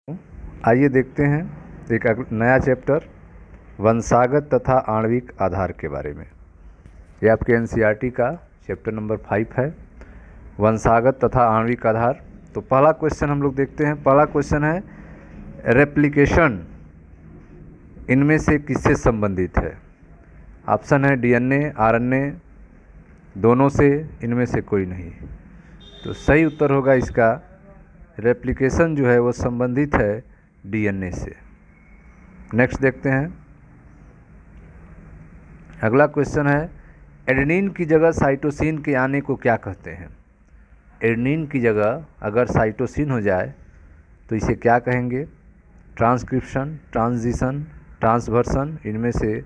आइए देखते हैं एक नया चैप्टर वंशागत तथा आणविक आधार के बारे में। ये आपके एनसीईआरटी का चैप्टर नंबर 5 है, वंशागत तथा आणविक आधार। तो पहला क्वेश्चन हम लोग देखते हैं। पहला क्वेश्चन है रेप्लिकेशन इनमें से किससे संबंधित है। ऑप्शन है डीएनए, आरएनए, दोनों से, इनमें से कोई नहीं। तो सही उत्तर होगा इसका रेप्लिकेशन जो है वो संबंधित है डीएनए से। नेक्स्ट देखते हैं। अगला क्वेश्चन है एडेनिन की जगह साइटोसिन के आने को क्या कहते हैं। एडेनिन की जगह अगर साइटोसिन हो जाए तो इसे क्या कहेंगे। ट्रांसक्रिप्शन, ट्रांजिशन, ट्रांसवर्सन, इनमें से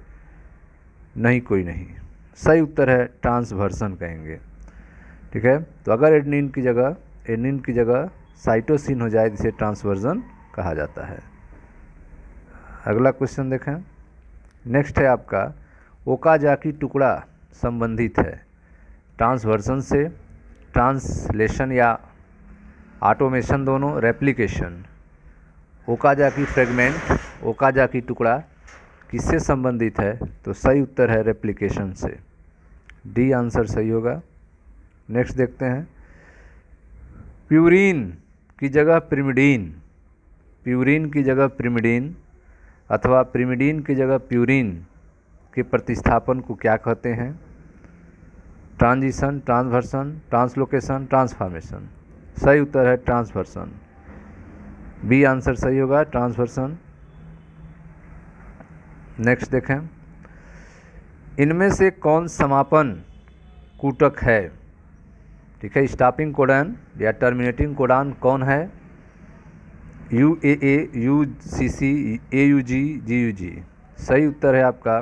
नहीं कोई नहीं। सही उत्तर है ट्रांसवर्सन कहेंगे। ठीक है, तो अगर एडेनिन की जगह साइटोसिन हो जाए जिसे ट्रांसवर्सन कहा जाता है। अगला क्वेश्चन देखें। नेक्स्ट है आपका ओकाजाकी टुकड़ा संबंधित है ट्रांसवर्सन से, ट्रांसलेशन या ऑटोमेशन दोनों, रेप्लिकेशन। ओकाजाकी फ्रेगमेंट, ओकाजाकी टुकड़ा किससे संबंधित है। तो सही उत्तर है रेप्लिकेशन से। डी आंसर सही होगा। नेक्स्ट देखते हैं। प्यूरिन की जगह पिरिमिडीन, प्यूरिन की जगह पिरिमिडीन अथवा पिरिमिडीन की जगह प्यूरिन के प्रतिस्थापन को क्या कहते हैं। Transition, transversion, translocation, transformation. सही उत्तर है ट्रांसवर्सन। बी आंसर सही होगा, ट्रांसवर्सन। नेक्स्ट देखें। इनमें से कौन समापन कूटक है। ठीक है, स्टॉपिंग कोडन या टर्मिनेटिंग कोडन कौन है। UAA, UCC, AUG, GUG। सही उत्तर है आपका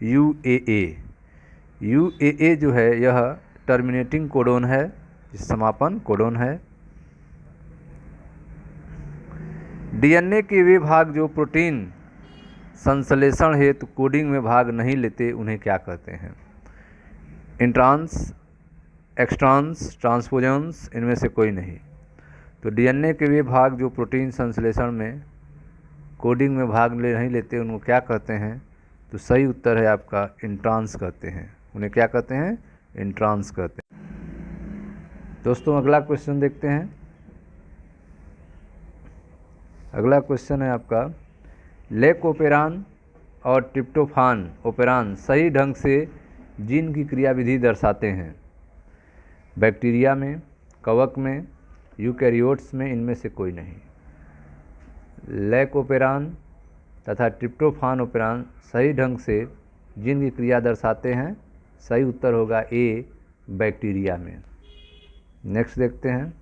UAA। UAA जो है यह टर्मिनेटिंग कोडोन है, समापन कोडोन है। डीएनए के वे भाग जो प्रोटीन संश्लेषण हेतु कोडिंग में भाग नहीं लेते उन्हें क्या कहते हैं। इंट्रांस, एक्सट्रांस, ट्रांसपोजन्स, इनमें से कोई नहीं। तो डीएनए के वे भाग जो प्रोटीन संश्लेषण में कोडिंग में भाग नहीं लेते उनको क्या कहते हैं। तो सही उत्तर है आपका इंट्रांस कहते हैं। उन्हें क्या कहते हैं, इंट्रांस कहते हैं। दोस्तों अगला क्वेश्चन देखते हैं। अगला क्वेश्चन है आपका लेकोपेरान और ट्रिप्टोफान ओपेरान सही ढंग से जीन की क्रियाविधि दर्शाते हैं। बैक्टीरिया में, कवक में, यूकैरियोट्स में, इनमें से कोई नहीं। लेकोपेरान तथा ट्रिप्टोफान ओपेरान सही ढंग से जीन की क्रिया दर्शाते हैं। सही उत्तर होगा ए, बैक्टीरिया में। नेक्स्ट देखते हैं।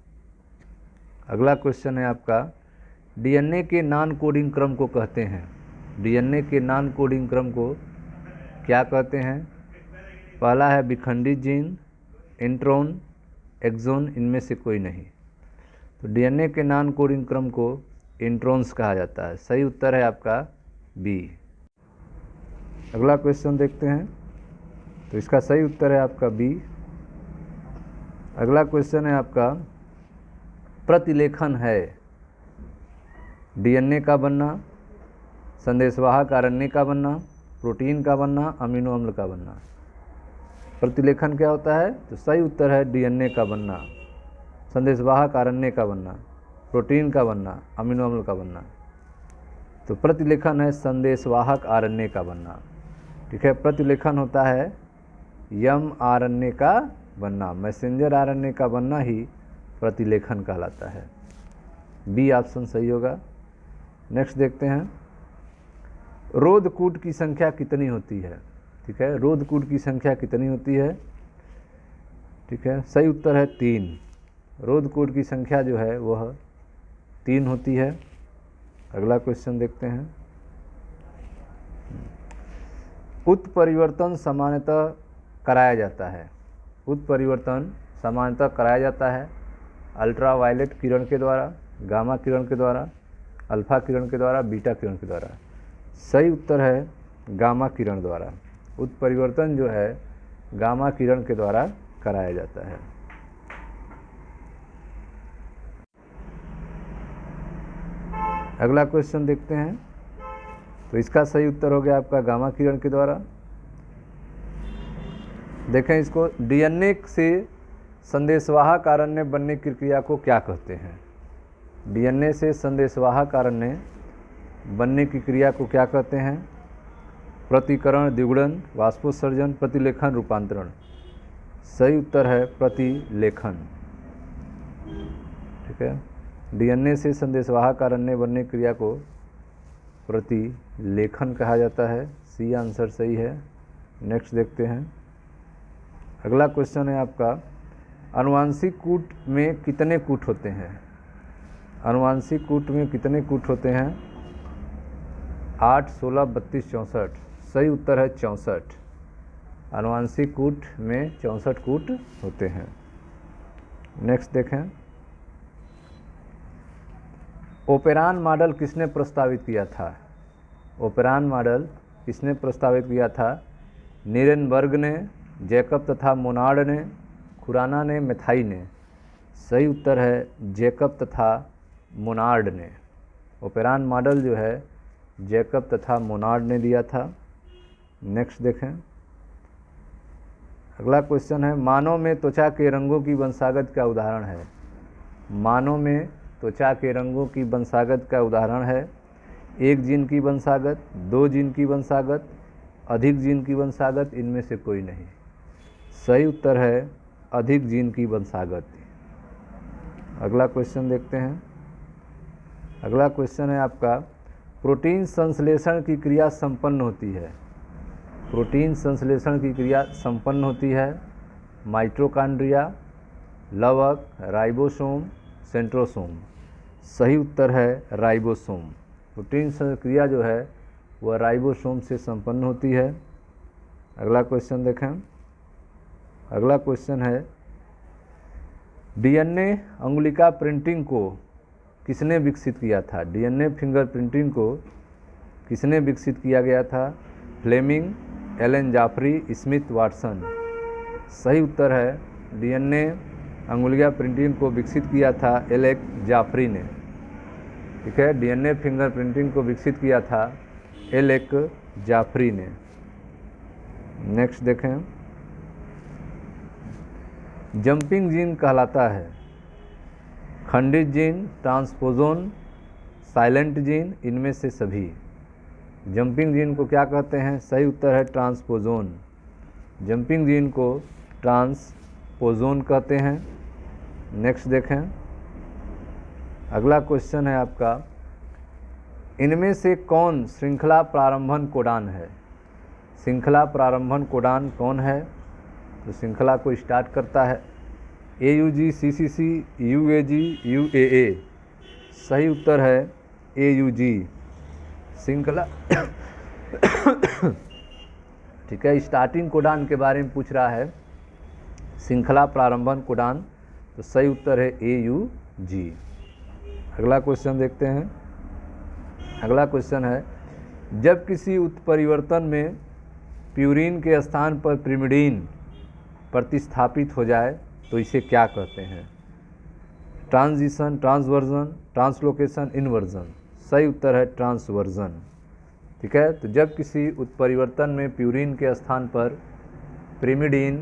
अगला क्वेश्चन है आपका डीएनए के नॉन कोडिंग क्रम को कहते हैं। डीएनए के नॉन कोडिंग क्रम को क्या कहते हैं। पहला है विखंडित जीन, इंट्रोन, एक्सोन, इनमें से कोई नहीं। तो डीएनए के नॉन कोडिंग क्रम को इंट्रोन्स कहा जाता है। सही उत्तर है आपका बी। अगला क्वेश्चन देखते हैं। तो इसका सही उत्तर है आपका बी। अगला क्वेश्चन है आपका प्रतिलेखन है डीएनए का बनना, संदेशवाहक आरएनए का बनना, प्रोटीन का बनना, अमीनो अम्ल का बनना। प्रतिलेखन क्या होता है। तो सही उत्तर है डीएनए का बनना, संदेशवाहक आरएनए का बनना, प्रोटीन का बनना, अमीनो अम्ल का बनना। तो प्रतिलेखन है संदेशवाहक आरएनए का बनना। ठीक है, प्रतिलेखन होता है mRNA का बनना, मैसेंजर आरएनए का बनना ही प्रतिलेखन कहलाता है। बी ऑप्शन सही होगा। नेक्स्ट देखते हैं। रोधकूट की संख्या कितनी होती है। ठीक है, रोधकूट की संख्या कितनी होती है। ठीक है, सही उत्तर है 3। रोधकूट की संख्या जो है वह 3 होती है। अगला क्वेश्चन देखते हैं। उत्परिवर्तन सामान्यतः कराया जाता है। उत्परिवर्तन सामान्यतः कराया जाता है अल्ट्रावायलेट किरण के द्वारा, गामा किरण के द्वारा, अल्फा किरण के द्वारा, बीटा किरण के द्वारा। सही उत्तर है गामा किरण द्वारा। उत्परिवर्तन जो है गामा किरण के द्वारा कराया जाता है। अगला क्वेश्चन देखते हैं। तो इसका सही उत्तर हो गया आपका गामा किरण के द्वारा। देखें इसको, डीएनए से संदेशवाहक आरएनए बनने की क्रिया को क्या कहते हैं? डीएनए से संदेशवाहक आरएनए बनने की क्रिया को क्या कहते हैं? प्रतिकरण, द्विगुणन, वाष्पोत्सर्जन, प्रतिलेखन, रूपांतरण। सही उत्तर है प्रतिलेखन। ठीक है, डीएनए से संदेशवाहक आरएनए बनने की क्रिया को प्रतिलेखन कहा जाता है। सी आंसर सही है। नेक्स्ट देखते हैं। अगला क्वेश्चन है आपका, आनुवांशिक कूट में कितने कूट होते हैं? आनुवांशिक कूट में कितने कूट होते हैं? 8, 16, 32, 64। सही उत्तर है 64। आनुवांशिक कूट में 64 कूट होते हैं। नेक्स्ट देखें। ओपेरान मॉडल किसने प्रस्तावित किया था? ओपेरान मॉडल किसने प्रस्तावित किया था? नीरेनबर्ग ने, जैकब तथा मोनार्ड ने, खुराना ने, मेथाई ने। सही उत्तर है जैकब तथा मोनार्ड ने। ओपेरान मॉडल जो है जैकब तथा मोनार्ड ने दिया था। नेक्स्ट देखें। अगला क्वेश्चन है, मानव में त्वचा के रंगों की वंशागत का उदाहरण है? मानव में त्वचा के रंगों की वंशागत का उदाहरण है? 1 जीन की वंशागत, 2 जीन की वंशागत, अधिक जीन की वंशागत, इनमें से कोई नहीं। सही उत्तर है अधिक जीन की वंशागत। अगला क्वेश्चन देखते हैं। अगला क्वेश्चन है आपका, प्रोटीन संश्लेषण की क्रिया संपन्न होती है? प्रोटीन संश्लेषण की क्रिया संपन्न होती है माइटोकॉन्ड्रिया, लवक, राइबोसोम, सेंट्रोसोम। सही उत्तर है राइबोसोम। प्रोटीन क्रिया जो है वह राइबोसोम से संपन्न होती है। अगला क्वेश्चन देखें। अगला क्वेश्चन है, डीएनए अंगुलिका प्रिंटिंग को किसने विकसित किया था? डीएनए फिंगर प्रिंटिंग को किसने विकसित किया गया था? Fleming, Alan Jafri, Smith, Watson. सही उत्तर है डीएनए अंगुलिया प्रिंटिंग को विकसित किया था एलेक जाफरी ने। ठीक है, डीएनए फिंगर प्रिंटिंग को विकसित किया था एलेक जाफरी ने। नेक्स्ट देखें। जंपिंग जीन कहलाता है खंडित जीन, ट्रांसपोजोन, साइलेंट जीन, इनमें से सभी। जंपिंग जीन को क्या कहते हैं? सही उत्तर है ट्रांसपोजोन। जंपिंग जीन को ट्रांसपोजोन कहते हैं। नेक्स्ट देखें। अगला क्वेश्चन है आपका, इनमें से कौन श्रृंखला प्रारंभन कोडान है? श्रृंखला प्रारंभन कोडान कौन है? तो श्रृंखला को स्टार्ट करता है AUG, CCC, UAG, UAA। सही उत्तर है AUG श्रृंखला। ठीक है, स्टार्टिंग कोडान के बारे में पूछ रहा है, श्रृंखला प्रारंभन कोडान, तो सही उत्तर है AUG। अगला क्वेश्चन देखते हैं। अगला क्वेश्चन है, जब किसी उत्परिवर्तन में प्यूरिन के स्थान पर पिरिमिडीन प्रतिस्थापित हो जाए तो इसे क्या कहते हैं? Transition, transversion, translocation, inversion. सही उत्तर है ट्रांसवर्जन। ठीक है, तो जब किसी उत्परिवर्तन में प्यूरिन के स्थान पर पिरिमिडीन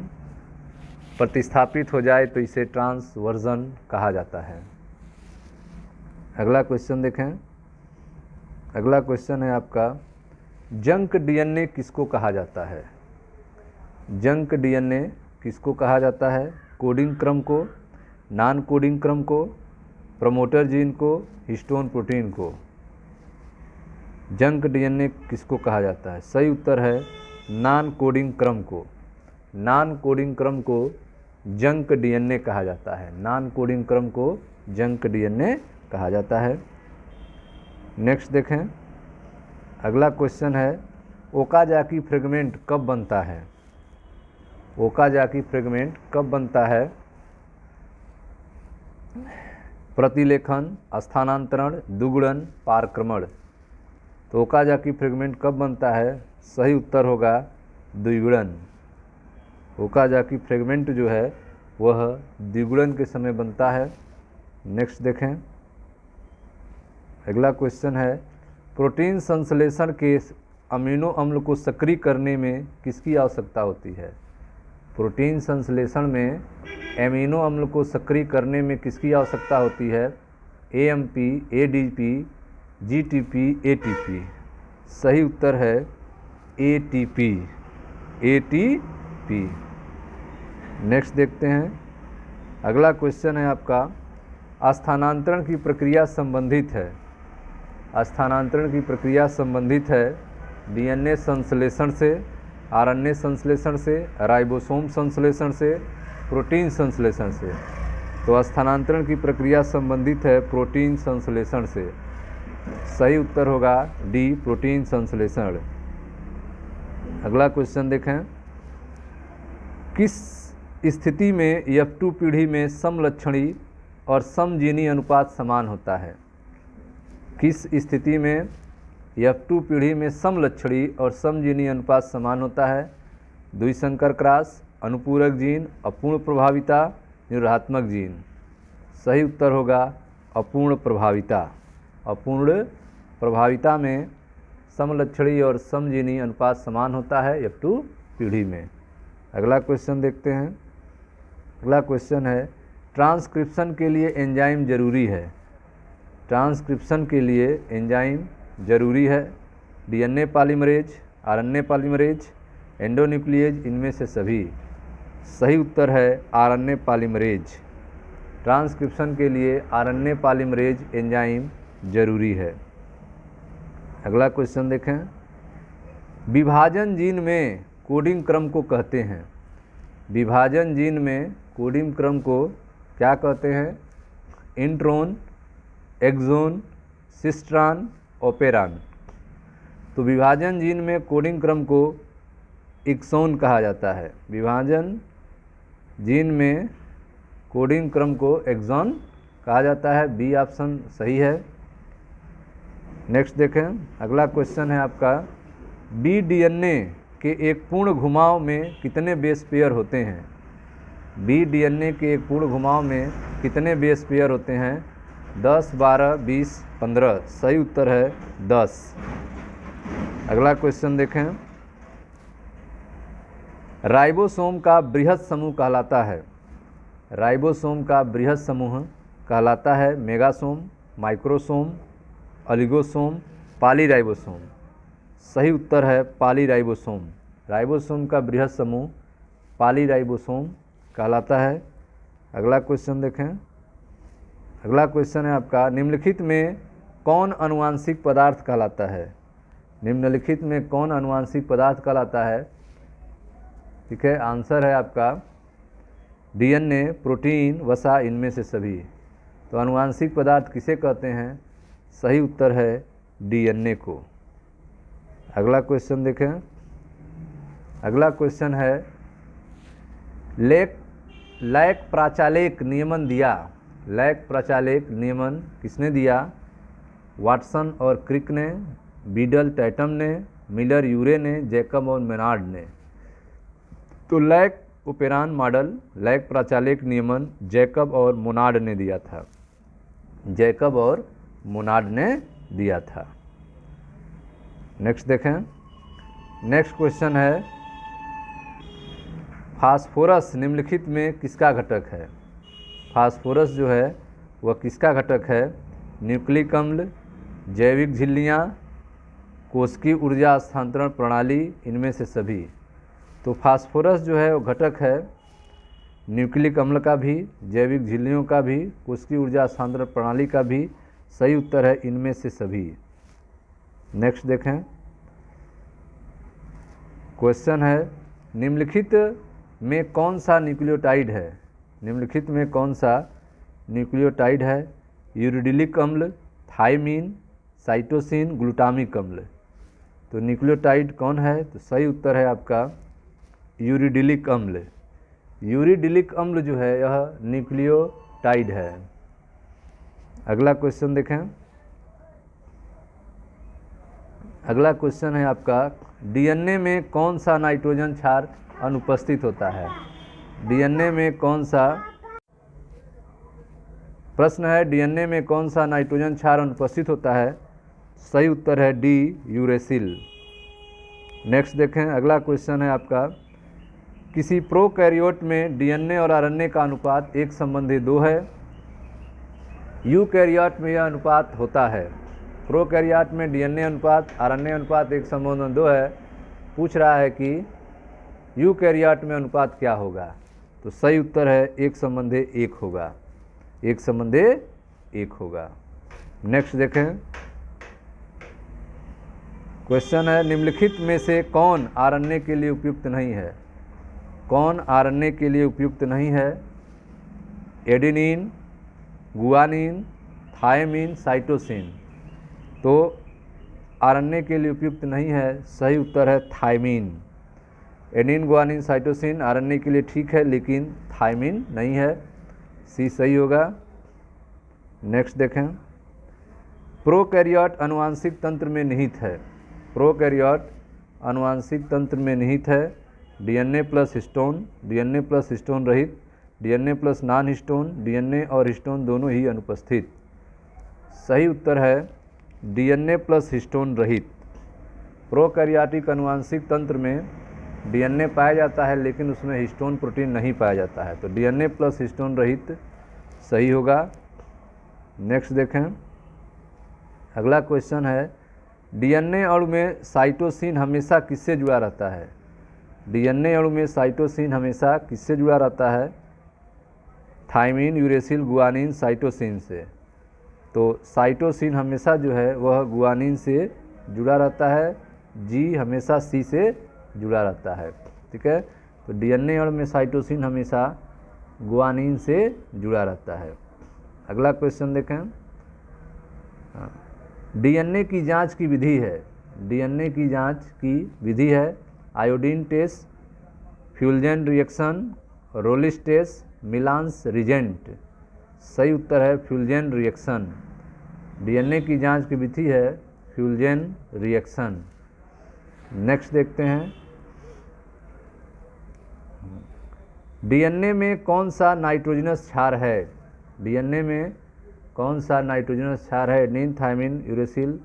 प्रतिस्थापित हो जाए तो इसे ट्रांसवर्जन कहा जाता है। अगला क्वेश्चन देखें। अगला क्वेश्चन है आपका, जंक डीएनए किसको कहा जाता है? जंक डीएनए किसको कहा जाता है? कोडिंग क्रम को, नॉन कोडिंग क्रम को, प्रमोटर जीन को, हिस्टोन प्रोटीन को। जंक डीएनए किसको कहा जाता है? सही उत्तर है नॉन कोडिंग क्रम को। नॉन कोडिंग क्रम को जंक डीएनए कहा जाता है। नॉन कोडिंग क्रम को जंक डीएनए कहा जाता है। नेक्स्ट देखें। अगला क्वेश्चन है, ओकाजाकी फ्रेगमेंट कब बनता है? ओकाजाकी फ्रेगमेंट कब बनता है? प्रतिलेखन, स्थानांतरण, द्विगुणन, पारक्रमण। तो ओकाजाकी फ्रेगमेंट कब बनता है? सही उत्तर होगा द्विगुणन। ओकाजाकी फ्रेगमेंट जो है वह द्विगुणन के समय बनता है। नेक्स्ट देखें। अगला क्वेश्चन है, प्रोटीन संश्लेषण के अमीनो अम्ल को सक्रिय करने में किसकी आवश्यकता होती है? प्रोटीन संश्लेषण में एमिनो अम्ल को सक्रिय करने में किसकी आवश्यकता होती है? AMP, ADP, GTP, ATP। सही उत्तर है ATP। नेक्स्ट देखते हैं, अगला क्वेश्चन है आपका, स्थानांतरण की प्रक्रिया संबंधित है। स्थानांतरण की प्रक्रिया संबंधित है DNA संश्लेषण से, RNA संश्लेषण से, राइबोसोम संश्लेषण से, प्रोटीन संश्लेषण से। तो स्थानांतरण की प्रक्रिया संबंधित है प्रोटीन संश्लेषण से। सही उत्तर होगा D, प्रोटीन संश्लेषण। अगला क्वेश्चन देखें, किस स्थिति में F2 पीढ़ी में समलक्षणी और समजीनी अनुपात समान होता है? किस स्थिति में F2 पीढ़ी में समलक्षणी और समजीनी अनुपात समान होता है? द्विसंकर क्रॉस, अनुपूरक जीन, अपूर्ण प्रभाविता, निरोधात्मक जीन। सही उत्तर होगा अपूर्ण प्रभाविता। अपूर्ण प्रभाविता में समलक्षणी और समजीनी अनुपात समान होता है F2 पीढ़ी में। अगला क्वेश्चन देखते हैं। अगला क्वेश्चन है, ट्रांसक्रिप्शन के लिए एंजाइम जरूरी है। ट्रांसक्रिप्शन के लिए एंजाइम जरूरी है DNA polymerase, RNA polymerase, endonuclease, इनमें से सभी। सही उत्तर है RNA पॉलीमरेज। ट्रांसक्रिप्शन के लिए RNA पॉलीमरेज एंजाइम जरूरी है। अगला क्वेश्चन देखें, विभाजन जीन में कोडिंग क्रम को कहते हैं। विभाजन जीन में कोडिंग क्रम को क्या कहते हैं? Intron, exon, cistron, operon. तो विभाजन जीन में कोडिंग क्रम को एक्सोन कहा जाता है। विभाजन जीन में कोडिंग क्रम को एक्सोन कहा जाता है। बी ऑप्शन सही है। नेक्स्ट देखें, अगला क्वेश्चन है आपका, BDNA के एक पूर्ण घुमाव में कितने बेस पेयर होते हैं? BDNA के एक पूर्ण घुमाव में कितने बेस पेयर होते हैं? 10, 12, 20, 15। सही उत्तर है 10। अगला क्वेश्चन देखें, राइबोसोम का बृहद समूह कहलाता है। राइबोसोम का बृहद समूह कहलाता है मेगासोम, माइक्रोसोम, ओलिगोसोम, पॉलीराइबोसोम। सही उत्तर है पॉलीराइबोसोम। राइबोसोम का बृहद समूह पॉलीराइबोसोम कहलाता है। अगला क्वेश्चन देखें। अगला क्वेश्चन है आपका, निम्नलिखित में कौन अनुवांशिक पदार्थ कहलाता है? निम्नलिखित में कौन अनुवांशिक पदार्थ कहलाता है? ठीक है, आंसर है आपका DNA, प्रोटीन, वसा, इनमें से सभी। तो अनुवांशिक पदार्थ किसे कहते हैं? सही उत्तर है DNA को। अगला क्वेश्चन देखें। अगला क्वेश्चन है, लैक प्राचालेक नियमन दिया। लैक प्राचालेक नियमन किसने दिया? वाटसन और क्रिक ने, बीडल टैटम ने, मिलर यूरे ने, जैकब और मेनार्ड ने। तो लैक ओपेरान मॉडल, लैक प्राचालेक नियमन जैकब और मोनार्ड ने दिया था। जैकब और मोनार्ड ने दिया था। नेक्स्ट देखें। नेक्स्ट क्वेश्चन है, फास्फोरस निम्नलिखित में किसका घटक है? फास्फोरस जो है वह किसका घटक है? न्यूक्लिक अम्ल, जैविक झिल्लियाँ, कोशिकीय ऊर्जा हस्तांतरण प्रणाली, इनमें से सभी। तो फास्फोरस जो है वो घटक है न्यूक्लिक अम्ल का भी, जैविक झिल्लियों का भी, कोशिकीय ऊर्जा हस्तांतरण प्रणाली का भी। सही उत्तर है इनमें से सभी। नेक्स्ट देखें। क्वेश्चन है, निम्नलिखित में कौन सा न्यूक्लियोटाइड है? निम्नलिखित में कौन सा न्यूक्लियोटाइड है? यूरिडिलिक अम्ल, थायमीन, साइटोसिन, ग्लूटामिक अम्ल। तो न्यूक्लियोटाइड कौन है? तो सही उत्तर है आपका यूरिडिलिक अम्ल। यूरिडिलिक अम्ल जो है यह न्यूक्लियोटाइड है। अगला क्वेश्चन देखें। अगला क्वेश्चन है आपका, DNA में कौन सा नाइट्रोजन क्षार अनुपस्थित होता है? DNA में कौन सा प्रश्न है डीएनए में कौन सा नाइट्रोजन क्षार अनुपस्थित होता है? सही उत्तर है डी, यूरेसिल। नेक्स्ट देखें, अगला क्वेश्चन है आपका, किसी प्रोकैरियोट में डीएनए और आरएनए का अनुपात 1:2 है। यूकैरियोट में यह अनुपात होता है। प्रोकैरियोट में डीएनए अनुपात आरएनए अनुपात 1:2 है। पूछ रहा है कि यूकैरियोट में अनुपात क्या होगा? तो सही उत्तर है 1:1 होगा, 1:1 होगा। नेक्स्ट देखें, क्वेश्चन है निम्नलिखित में से कौन आरएनए के लिए उपयुक्त नहीं है? कौन आरएनए के लिए उपयुक्त नहीं है? Adenine, guanine, thymine, cytosine. तो आरएनए के लिए उपयुक्त नहीं है, सही उत्तर है thymine. Adenine, guanine, cytosine RNA के लिए ठीक है, लेकिन थायमिन नहीं है, सी सही होगा। नेक्स्ट देखें, प्रोकैरियोट आनुवांशिक तंत्र में निहित है। प्रोकैरियोट आनुवांशिक तंत्र में निहित है। DNA plus histone, DNA plus histone रहित, DNA plus non histone, DNA और हिस्टोन दोनों ही अनुपस्थित। सही उत्तर है डीएनए प्लस हिस्टोन रहित। प्रोकैरियोटिक आनुवांशिक तंत्र में डीएनए पाया जाता है, लेकिन उसमें हिस्टोन प्रोटीन नहीं पाया जाता है, तो डीएनए प्लस हिस्टोन रहित सही होगा। नेक्स्ट देखें, अगला क्वेश्चन है डीएनए अणु में साइटोसिन हमेशा किससे जुड़ा रहता है? डीएनए अणु में साइटोसिन हमेशा किससे जुड़ा रहता है? थायमिन, यूरेसिल, गुआनिन, साइटोसिन से। तो साइटोसिन हमेशा जो है वह गुआनिन से जुड़ा रहता है, जी हमेशा सी से जुड़ा रहता है। ठीक है, तो डीएनए अणु में साइटोसिन हमेशा गुआनिन से जुड़ा रहता है। अगला क्वेश्चन देखें, डीएनए की जांच की विधि है। डीएनए की जांच की विधि है आयोडीन टेस्ट, फ्यूजन रिएक्शन, रोलिस टेस्ट, मिलांस रिजेंट। सही उत्तर है फ्यूजन रिएक्शन। डीएनए की जांच की विधि है फ्यूजन रिएक्शन। नेक्स्ट देखते हैं, डीएनए में कौन सा नाइट्रोजनस क्षार है? डीएनए में कौन सा नाइट्रोजनस क्षार है? Adenine, thymine, uracil,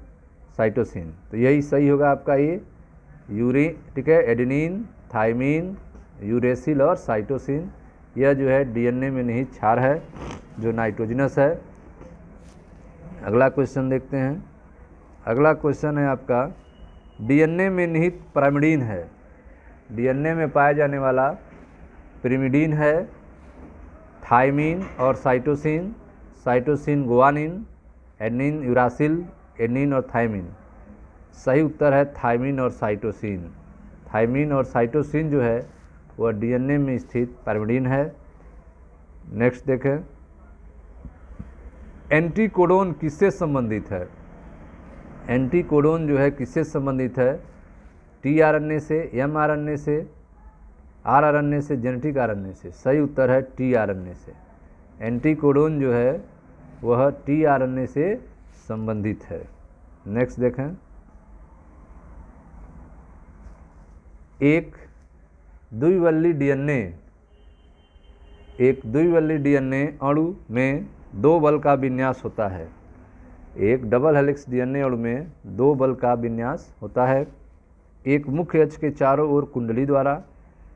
cytosine. तो यही सही होगा आपका ये ठीक है, एडेनिन, थायमिन, यूरेसिल और साइटोसिन, यह जो है डीएनए में निहित क्षार है जो नाइट्रोजनस है। अगला क्वेश्चन देखते हैं, अगला क्वेश्चन है आपका, डीएनए में निहित पिरिमिडीन है। डीएनए में पाया जाने वाला पिरिमिडीन है थायमिन और cytosine, cytosine guanine, adenine, uracil, adenine और थायमिन। सही उत्तर है थायमिन और साइटोसिन। थायमिन और साइटोसिन जो है वह डीएनए में स्थित पिरिमिडीन है। नेक्स्ट देखें, एंटीकोडोन किससे संबंधित है? एंटीकोडोन जो है किससे संबंधित है? टीआरएनए से, एमआरएनए से, आरआरएनए से, जेनेटिक आरएनए से। सही उत्तर है टीआरएनए से। एंटीकोडोन जो है वह टीआरएनए से संबंधित है। नेक्स्ट देखें, एक द्विवल्ली डीएनए अणु में 2 बल का विन्यास होता है। एक डबल हेलिक्स डीएनए अणु में 2 बल का विन्यास होता है। एक मुख्य अक्ष के चारों ओर कुंडली द्वारा,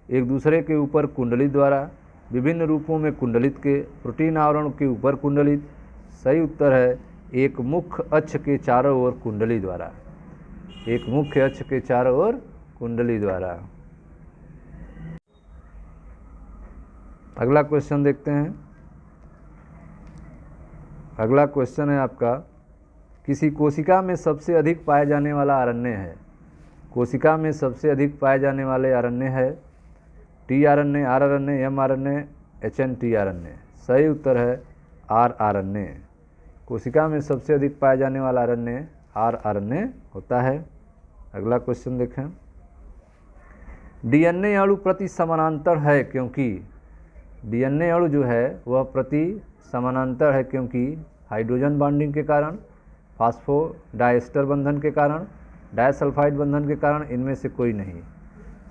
एक दूसरे के ऊपर कुंडली द्वारा, विभिन्न रूपों में कुंडलित के, प्रोटीन आवरण के ऊपर कुंडलित। सही उत्तर है एक मुख्य अक्ष के चारों ओर कुंडली द्वारा। एक मुख्य अक्ष के चारों ओर कुंडली द्वारा। अगला क्वेश्चन देखते हैं, अगला क्वेश्चन है आपका, किसी कोशिका में सबसे अधिक पाए जाने वाला आरएनए है। कोशिका में सबसे अधिक पाए जाने वाले आरएनए है टीआरएनए, आरआरएनए, एमआरएनए, एचएनटीआरएनए। सही उत्तर है आरआरएनए। कोशिका में सबसे अधिक पाए जाने वाला आरएनए आरआरएनए होता है। अगला क्वेश्चन देखें, डीएनए अणु प्रति समानांतर है क्योंकि। डीएनए अणु जो है वह प्रति समानांतर है क्योंकि हाइड्रोजन बॉन्डिंग के कारण, फास्फोडाइएस्टर बंधन के कारण, डाइसल्फाइड बंधन के कारण, इनमें से कोई नहीं।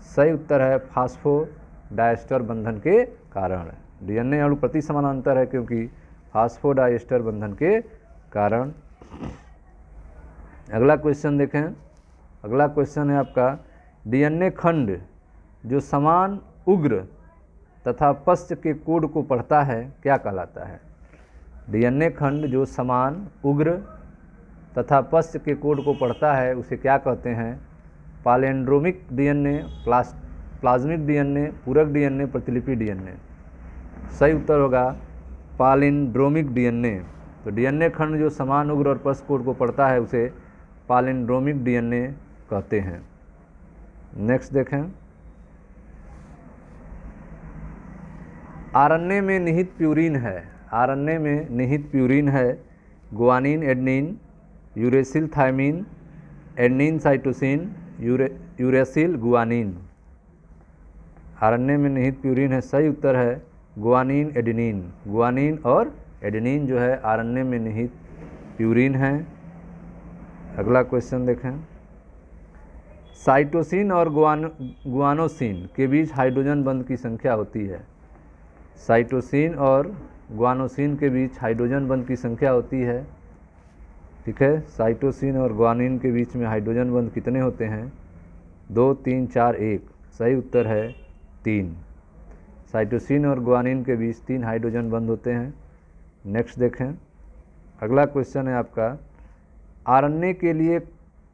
सही उत्तर है फास्फोडाइएस्टर बंधन के कारण। डीएनए अणु प्रति समानांतर है क्योंकि फास्फोडाइएस्टर बंधन के कारण। अगला क्वेश्चन देखें। अगला क्वेश्चन है आपका, डीएनए खंड जो समान उग्र तथा पश्च के कोड को पढ़ता है क्या कहलाता है? डीएनए खंड जो समान उग्र तथा पश्च के कोड को पढ़ता है उसे क्या कहते हैं? पालिएंड्रोमिक डीएनए, प्लाज्मिक डीएनए, पूरक डीएनए, प्रतिलिपि डीएनए। सही उत्तर होगा पालिएंड्रोमिक डीएनए। तो डीएनए खंड जो समान उग्र और पश्च कोड को पढ़ता है उसे पालिएंड्रोमिक डीएनए कहते हैं। नेक्स्ट देखें। आरएनए में निहित प्यूरिन है। आरएनए में निहित प्यूरिन है guanine, adenine, uracil thymine, adenine cytosine, uracil guanine. RNA में निहित प्यूरिन है, सही उत्तर है गुआनिन, एडेनिन। गुआनिन और एडेनिन जो है आरएनए में निहित प्यूरिन है। अगला क्वेश्चन देखें। साइटोसिन और गुआनोसिन के बीच हाइड्रोजन बंध की संख्या होती है। साइटोसिन और गुआनोसिन के बीच हाइड्रोजन बंध की संख्या होती है। ठीक है, साइटोसिन और गुआनिन के बीच में हाइड्रोजन बंध कितने होते हैं? 2, 3, 4, 1। सही उत्तर है 3। साइटोसिन और गुआनिन के बीच 3 हाइड्रोजन बंध होते हैं। नेक्स्ट देखें। अगला क्वेश्चन है आपका, आरएनए के लिए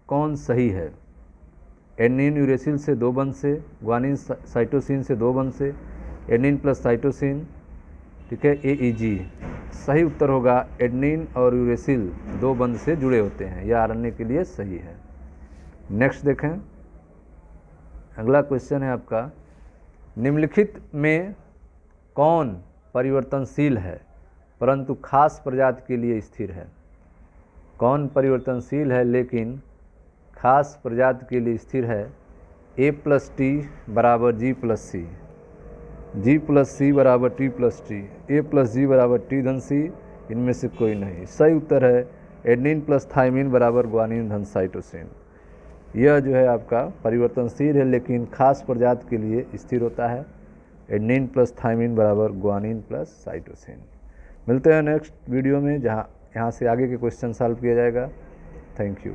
कौन सही है? एडेनिन यूरेसिल से 2 बंध से, गुआनिन साइटोसिन से 2 बंध से, एडेनिन प्लस साइटोसिन, ठीक है, AEG। सही उत्तर होगा एडेनिन और यूरेसिल 2 बंध से जुड़े होते हैं, यह आरएनए के लिए सही है। नेक्स्ट देखें। अगला क्वेश्चन है आपका, निम्नलिखित में कौन परिवर्तनशील है परंतु खास प्रजाति के लिए स्थिर है? कौन परिवर्तनशील है लेकिन खास प्रजाति के लिए स्थिर है? A+T बराबर G+C, G+C बराबर T+T, A+G बराबर T धन C, इनमें से कोई नहीं। सही उत्तर है एडेनिन प्लस थायमिन बराबर गुआनिन धन साइटोसिन। यह जो है आपका परिवर्तनशील है लेकिन खास प्रजाति के लिए स्थिर होता है। एडेनिन प्लस थायमिन बराबर गुआनिन प्लस साइटोसिन। मिलते हैं नेक्स्ट वीडियो में, जहाँ यहाँ से आगे के क्वेश्चन सॉल्व किया जाएगा। Thank you.